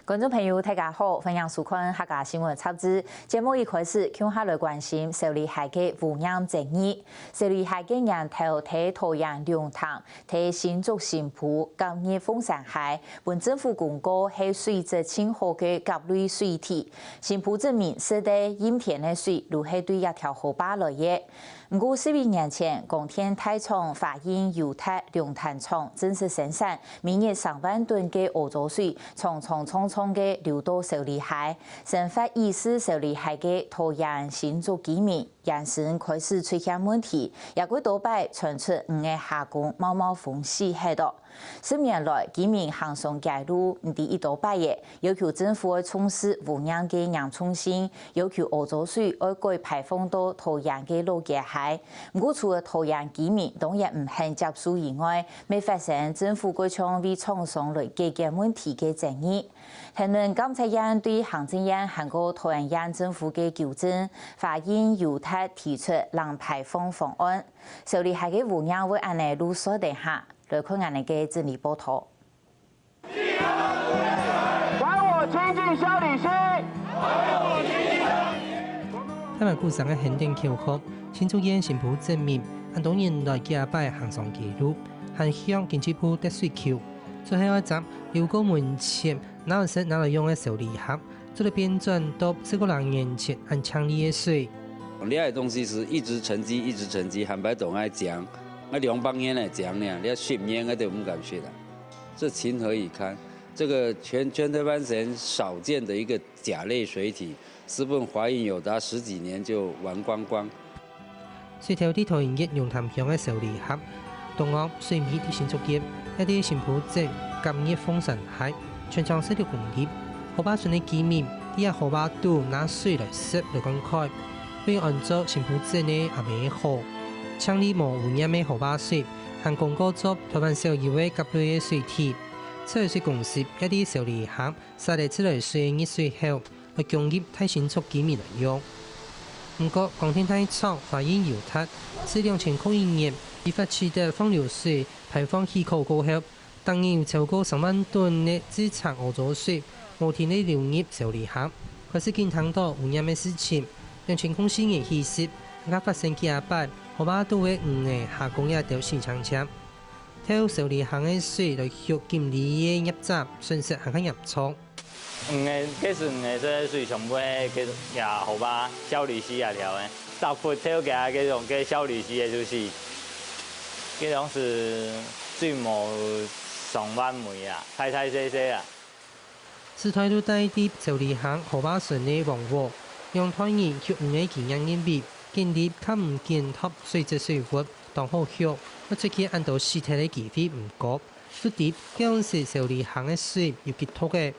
观众朋友，大家好，欢迎收看客家新闻插枝。节目一开始，向下来关心受理海嘅污染争议。受理海嘅人头睇土壤流淌，睇新竹新埔今日凤山海，本政府公告係水質清好嘅甲類水體。新埔證明使得鹽田嘅水如係對一條河壩來嘅。唔過11年前，港天太廠發現油塔龍潭廠正式生產，每日3萬噸嘅污糟水匆匆嘅流到受理海，生發意思受理海嘅土壤新竹居民人生開始出現問題，也會多擺傳出5個下工貓風死喺度。10年來，居民行上街路唔啲一多擺嘅，要求政府要重視污染嘅嚴重性，要求污糟水要改排放到土壤嘅路嘅海。唔過除了土壤居民當然唔肯接受以外，未發生政府嗰場為廠商來解決問題嘅爭議。談論監察院對行政院韓國土壤院政府嘅糾正，發現油塔提出零排放方案，受理海嘅污染會按呢路鎖定下。來看我哋嘅整理報道。還我清淨修理師！台灣故上嘅肯定口號，新竹縣新埔證明，按多年來幾擺行上記錄，還向經濟部得水球。最後一集，由個門前拿來用嘅受理盒，做了變轉到10個年前按強力嘅水。你嘅東西是一直沉積，還擺動愛講。那2幫煙來講呢，你要血煙我都不敢血的，這情何以堪？這個全台灣省少見的一個甲類水體，私奔懷孕有達10幾年就玩光光。水頭啲土營業用潭鄉嘅受理盒，東岸水面啲新竹業，一啲新埔鎮今日鳳山海，全場16公里，河壩順嘅居民，啲喺河壩度拿水來濕來灌溉，會按照新埔鎮嘅阿美河。強力無污染嘅河壩水，和公告咗台灣少有嘅甲類嘅水體。此類水公司一啲受理盒撒嚟出來水嘅熱水後，來供給太新竹居民來用。不過，港天太廠發現油塔自2001年已發起的放流水排放氣口過後，當年有超過3萬噸嘅資產污糟水無停地流入受理盒，開始見睇到污染嘅事情，讓全公司嘅稀釋，而發生幾擺。河壩都會5個下工也掉死長槍，睇受理行嘅水來學檢理嘅入閘，損失很嚴重。其實這水全部係也河壩小律師也條嘅，10 分睇嘅嗰種嘅小律師嘅就是嗰種是水無上萬枚啊，太細啊。市台都帶啲受理行河壩順嘅網絡，用台語學5個經驗演變。建立看唔見合水質水活當好學，我最近按到屍體嘅機會唔高，都啲嗰陣時受理行嘅水要結束嘅。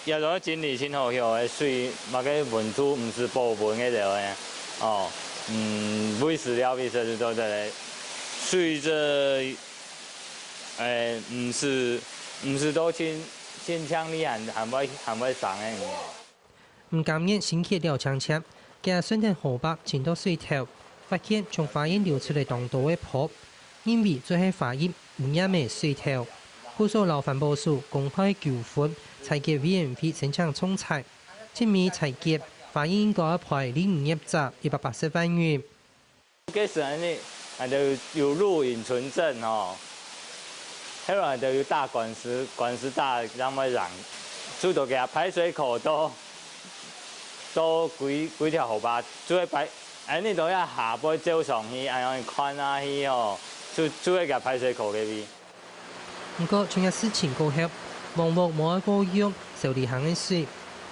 有咗整理先好學嘅水，嘛個溫度唔是保溫嘅條嘅，哦，未死了未死就做得水質，唔是都先強力還會上嘅。唔甘願先揭了槍槍。加順天河壩潛到水頭，發現從花園流出嚟當多嘅泡，因為最後發現污染嘅水頭，故數勞環保署公開糾紛，裁決委員會申請仲裁，今米裁決法院應該賠5入閘180萬元。嗰時呢，係就有錄影存證哦，後來就有打官司打咁樣讓，最多嘅排水口都幾條河壩，主要排，你都要下坡走上去，樣看下去哦，主要個排水口嗰邊。不過，全日事情過後，網絡冇一個用受理行嘅水，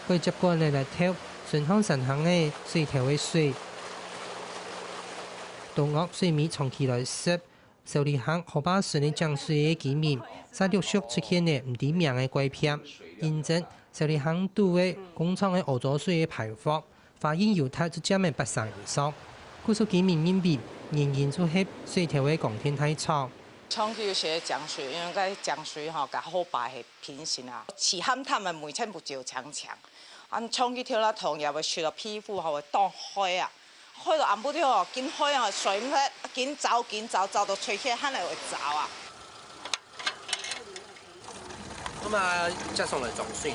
佢接過嚟睇順康神行嘅水頭嘅水，東岸水面長期來濕，受理行河壩順嘅漲水嘅居民，沙陸續出現嘅唔點名嘅怪片，認證。受理行度嘅工廠嘅污糟水嘅排放，發現油塔就佔80%以上。故數居民認為仍然做喺水頭嘅港天太廠。廠區些江水，因為個江水吼，甲河壩係平行啊，氣喊他們每天不就強，廠區條啦同又會出到皮膚後會當開啊，開到暗不啲哦，見開啊水唔見走到吹氣喊嚟會走啊。咁啊，加上来装水，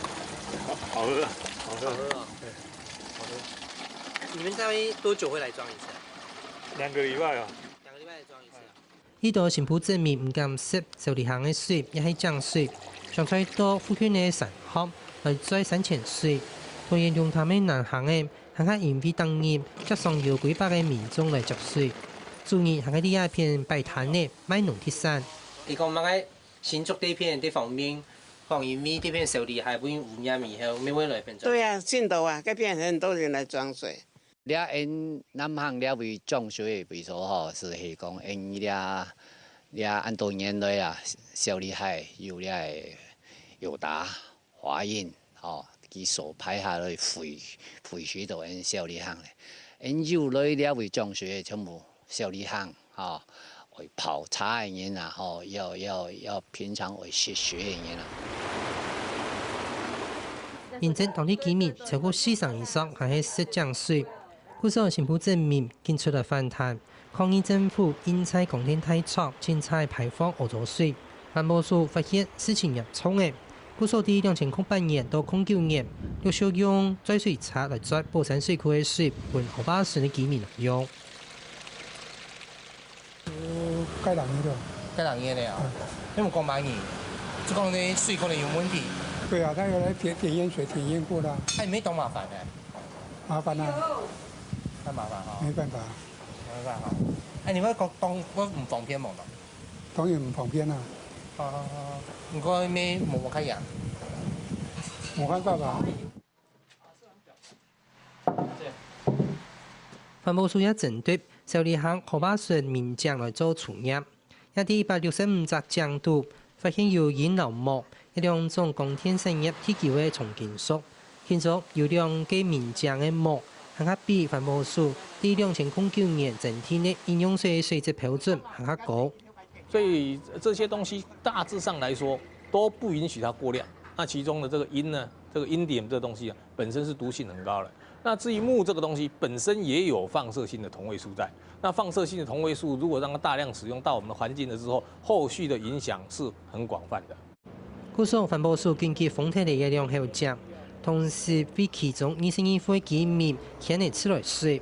好喝啊，好喝啊，对，好喝。你们大概多久会来装一次2个礼拜啊。2个礼拜来装一次。呢度新埔镇面唔敢湿，受里行嘅水也係降水，上再多附近嘅山殼來再山泉水，同樣用他們南行嘅行下沿邊等業，加上有幾百嘅民眾來接水，注意行喺呢一片擺攤嘅賣農鐵山。你講乜嘅新竹呢片啲方面，黃鹽味呢片受里係本污染以後，咩會來變做？對啊，進度啊，嗰邊很多人來裝水。了因南行了为种水为主吼，是讲因了按多年来啊，小厉害有了有达华阴吼，佢所排下来废水都因小厉害咧，因有来了为种水全部小厉害吼，为泡茶的人啊吼，要平常为吸水的人啊。現正當地居民超過40以上係喺濕降水。故所新埔鎮面建出嚟反彈，抗議政府因採光電太錯，淨採排放污糟水。環保署發現事情嚴重嘅，故所喺2008年到2009年，陸續用載水車來載寶山水庫嘅水，換河壩村嘅居民用。該兩年的。該兩年的啊？因為講滿年，就講啲水可能有問題。對啊，他有來檢驗水，檢驗過啦。係沒多麻煩嘅。麻煩啊！太麻煩嚇。沒辦法。沒辦法。誒，你們講當我唔方便冇嘛？當然唔方便啦。唔該咩冇開人？冇辦法吧。環保署也針對受里行河壩村民眾來做處驗，一啲165隻井度發現有煙流膜，一兩種光電產業提供嘅重金屬，其中有2個民眾嘅膜。行下比環保署喺2009年整體的飲用水水質標準行下高，所以這些東西大致上來說都不允許它過量。那其中的這個銦呢，這個銦點這個東西啊，本身是毒性很高的。那至於鉬這個東西本身也有放射性的同位素在。那放射性的同位素如果讓它大量使用到我們的環境了之後，後續的影響是很廣泛的。故所環保署根據風體的熱量後講。同時為其中22歲居民牽嚟自來水，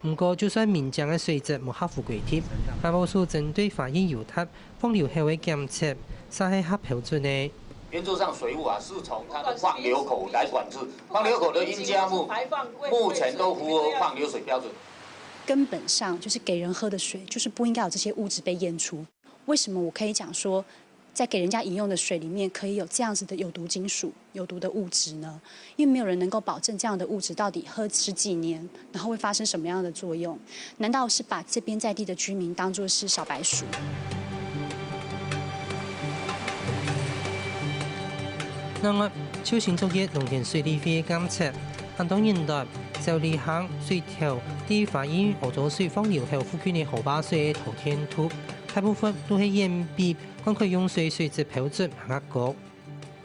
不過就算民眾嘅水質冇合乎規定，環保署針對發現有他放流後嘅檢測，是係合標準嘅。原則上水務啊是從它的放流口來管制，放流口的應加目目前都符合放流水標準。根本上就是給人喝的水，就是不應該有這些物質被驗出。為什麼我可以講說？在給人家飲用的水裡面可以有這樣子的有毒金屬、有毒的物質呢？因為沒有人能夠保證這樣的物質到底喝10幾年，然後會發生什麼樣的作用？難道是把這邊在地的居民當作是小白鼠？另外，超新竹嘅農田水利費監測，很多年代受里行水調啲發現污糟水放流後附近嘅河壩水嘅頭天土，大部分都係鹽比光佢用水水質標準行下高。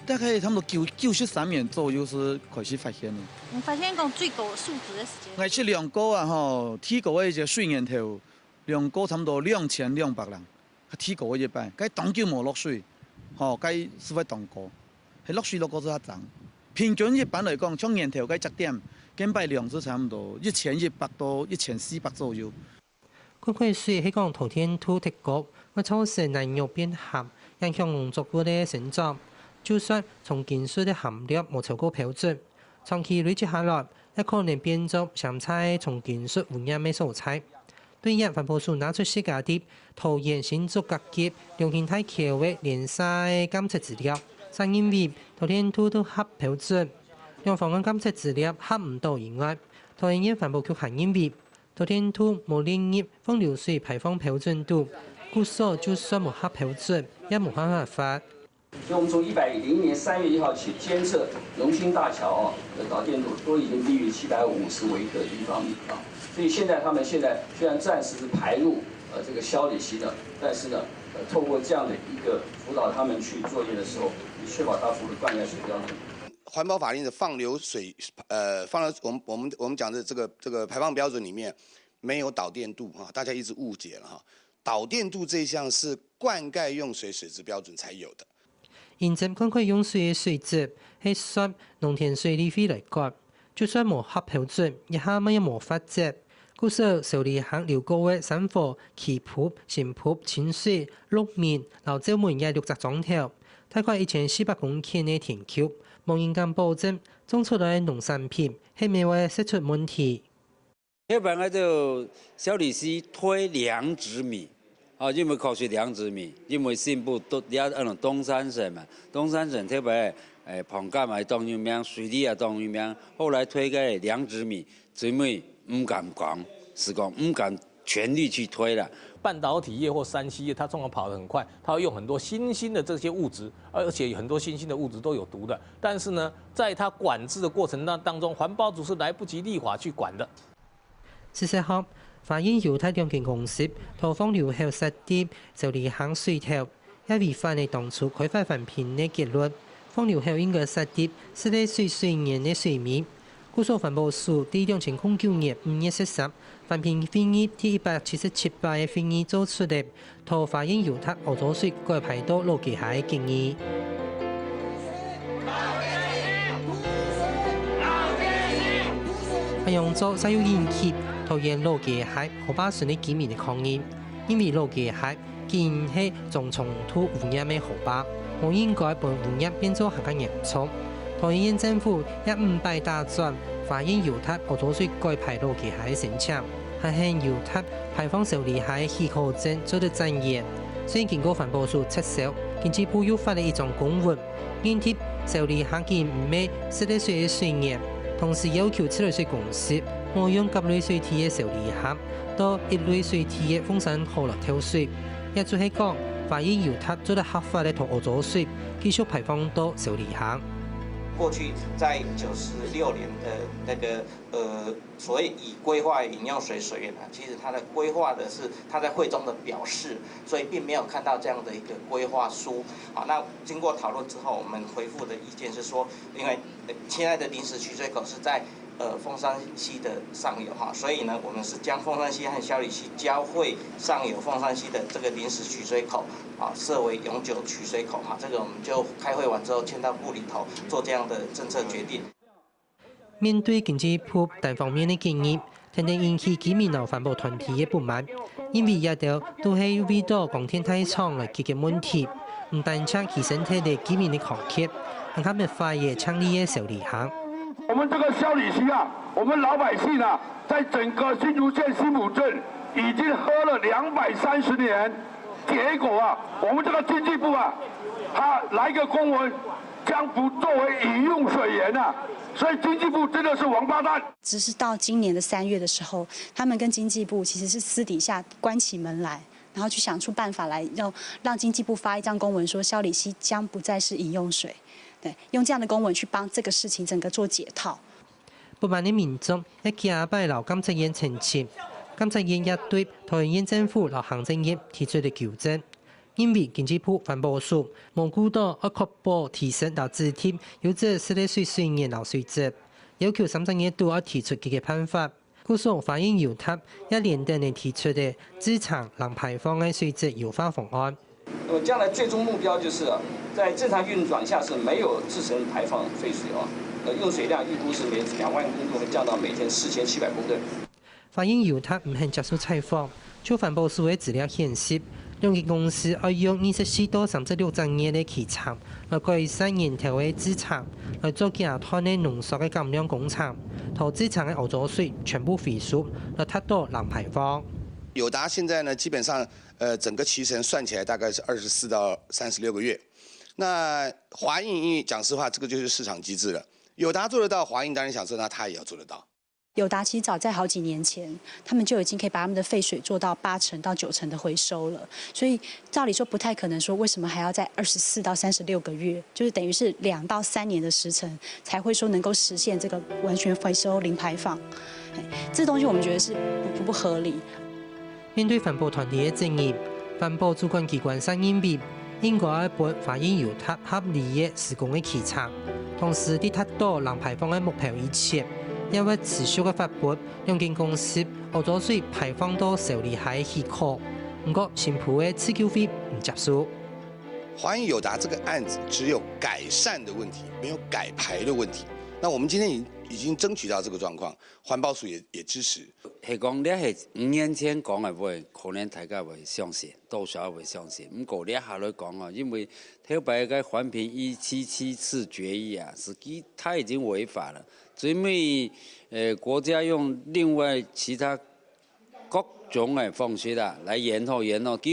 大概差唔多93年左右是開始發現嘅。我發現講最高數值嘅時間。我去量過啊，吼，提過嘅一個水源頭，量過差唔多2200人，提過嘅一班，佢當叫冇落水，吼，佢是會當過，係落水落過咗一陣。平均一般嚟講，從源頭嘅質點，減排量是差唔多1100到1400左右。光佢水係講頭天土鐵局，我造成難肉變鹹，影響農作物嘅成長。就算重金屬的含量冇超過標準，長期累積下來，也可能變作上菜重金屬污染嘅蔬菜。對日環保署拿出世界啲桃園新竹各級良興大橋嘅聯賽監測資料，係因為頭天土都合標準，兩方嘅監測資料合唔到以外，桃園環保局係因為頭天土冇列入放流水排放標準度，故所就算冇合標準，也冇辦法發。所以我們從101年3月1號起監測榮興大橋的導電度都已經低於750微克立方米啊，所以現在他們現在雖然暫時是排入這個蕭里溪的，但是呢，透過這樣的一個輔導他們去作業的時候，確保它符合灌溉水標準。環保法令的放流水，放了我們講的這個排放標準裡面沒有導電度哈，大家一直誤解了哈，導電度這一項是灌溉用水水質標準才有的。现针公开用水的水质係屬農田水利費來講，就算無合標準，一下乜也無法則。故說受理行寮高嘅山貨、旗埔、新埔、清水、鹿面、老洲門也60種條，大概1400公頃嘅田丘，冇人敢保證種出來農產品係未會釋出問題。一般嗰就小李溪推良質米，因為考慮良質米，因為新埔都也東三省嘛，東三省特別棚架咪當樣名，水利也當樣名，後來推個良質米，因為唔敢講，是講唔敢全力去推了。半導體業或山西業，它通常跑得很快，它會用很多新興的這些物質，而且很多新興的物質都有毒的。但是呢，在它管制的過程當中，環保署是來不及立法去管的。事實上，法院猶太兩間公司投放留後實地受理行水頭，也違反了當初開發環評的結論。放留後應該實地是咧水源的水面。故所環保署第2009年5月10日，環評會議第177擺嘅會議做出的，投法院猶太漚州水改排到羅基海嘅建議。海洋州才有引起討厭羅基海河壩村的居民的抗議，因為羅基海竟然係重土污染的河壩，冇應該把污染變做更加嚴重。桃園政府也唔擺打算法院猶太漚州水改排羅基海的申請，係向猶太排放受理海許可證做得爭議。雖然經過環保署撤銷，經濟部又發了一張公文，應貼受理海竟然唔係濕地水的水源，同時要求赤類水公司冇用甲類水體的受理海到乙類水體的鳳山河來抽水，也就是講法院猶太做得合法的投漚州水繼續排放到受理海。過去在96年的那個所謂已規劃飲用水水源呢，其實它的規劃的是它在會中的表示，所以並沒有看到這樣的一個規劃書。好，那經過討論之後，我們回復的意見是說，因為現在的臨時取水口是在鳳山溪的上游哈，所以呢，我們是將鳳山溪和小李溪交匯上游鳳山溪的這個臨時取水口啊，設為永久取水口哈。這個我們就開會完之後，簽到部裡頭做這樣的政策決定。面對經濟部單方面的建議，常常引起居民和環保團體的不滿，因為一條都係為到光天化廠來解決問題，唔單csak提升他哋居民的抗拒，更加沒法也倡議的受理行。我們這個小李溪啊，我們老百姓啊，在整個新竹縣新埔鎮已經喝了230年，結果啊，我們這個經濟部啊，他來個公文，將不作為飲用水源啊，所以經濟部真的是王八蛋。只是到今年的3月的時候，他們跟經濟部其實是私底下關起門來，然後去想出辦法來，讓經濟部發一張公文，說小李溪將不再是飲用水。對，用這樣的公文去幫這個事情整個做解套。不滿的民眾一加拜勞監察院澄清，監察院也對桃園政府和行政院提出了糾正，因為經濟部環保署無顧到要確保提升到治體有這濕地水水源和水質，要求行政院都要提出幾個辦法。故所法院猶太也連帶地提出的資產冷排放的水質優化方案。那麼將來最終目標就是在正常運轉下是沒有自身排放廢水用水量預估是每2萬公噸會降到每天4700公噸。法院猶太唔肯接受採訪，就環保署的資料顯示，兩間公司要用24到36億元的期產來改善源頭的資產，來做其他的濃縮的減量工廠，投資產的漚州水全部回收，來達到零排放。友達現在呢，基本上整個期程算起來大概是24到36個月。那華映因為講實話，這個就是市場機制了。友達做得到，華映當然想說，那他也要做得到。友達其實早在好幾年前，他們就已經可以把他們的廢水做到80%到90%的回收了。所以照理說不太可能說，為什麼還要在24到36個月，就是等於是2到3年的時程，才會說能夠實現這個完全回收零排放。這東西我們覺得是不合理。面對環保團體的爭議，環保主管機關上認為應該撥法院猶太合理嘅施工嘅期程，同時喺達到零排放嘅目標以前，也會持續嘅發撥兩間公司漚州水排放到受理海嘅許可。不過新埔嘅市區會唔接受。华映友达这个案子只有改善的问题，没有改牌的问题。那我们今天已经争取到这个状况，环保署也支持。係講你係5年前講嘅話，可能大家會相信，多少會相信。不過你下來講啊，因為台北嘅環評177次決議啊，實際它已經違法了，因為國家用另外其他各種嘅方式啊，來延後，叫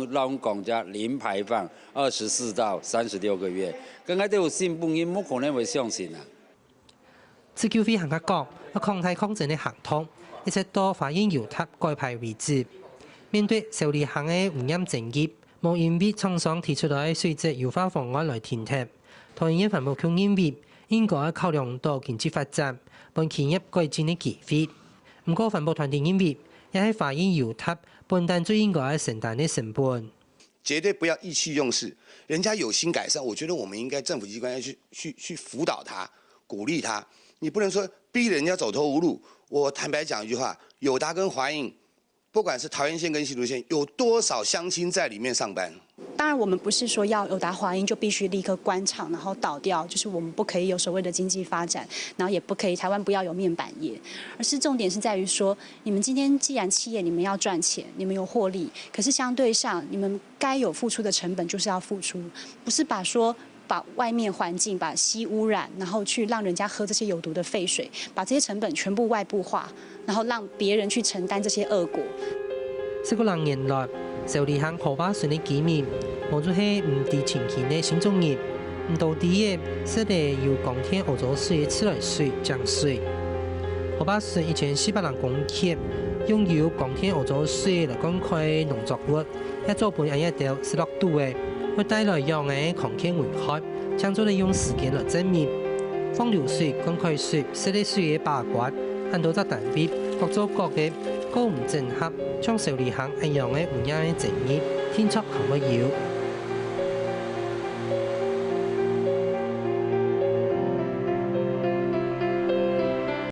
讓國家零排放24到36個月，更加都有新本人冇可能會相信啊。自救飛行家講，抗體抗爭嘅行通，一直到華映友達改牌為止。面對受理行嘅污染爭議，無因為廠商提出來水質優化方案來填貼，台灣環保局認為應該考量到經濟發展，幫企業改進嘅機會。不過環保團體認為，也係華映友達本單最應該承擔嘅成本。絕對不要意氣用事，人家有心改善，我覺得我們應該政府機關要去輔導他、鼓勵他。你不能說逼人家走投無路。我坦白講一句話，友達跟華映，不管是桃園縣跟新竹縣，有多少鄉親在裡面上班？當然，我們不是說要友達華映就必須立刻關廠，然後倒掉，就是我們不可以有所謂的經濟發展，然後也不可以台灣不要有面板業，而是重點是在於說，你們今天既然企業你們要賺錢，你們有獲利，可是相對上你們該有付出的成本就是要付出，不是把外面環境把吸污染，然後去讓人家喝這些有毒的廢水，把這些成本全部外部化，然後讓別人去承擔這些惡果。10個年來，受理行河壩水的基面，無做係唔地前期的新作業，唔到底嘅是嚟由港鐵澳洲水的自來水降水。河壩水1400人公頃，擁有港鐵澳洲水來灌溉農作物，一做半日到16度嘅。會帶來氧嘅空氣危害，將做利用時間來證明。放流水、灌溉水、濕地水嘅把關，很多隻單位各做各嘅，各唔整合，將受理行一樣嘅污染嘅爭議，天出行不要。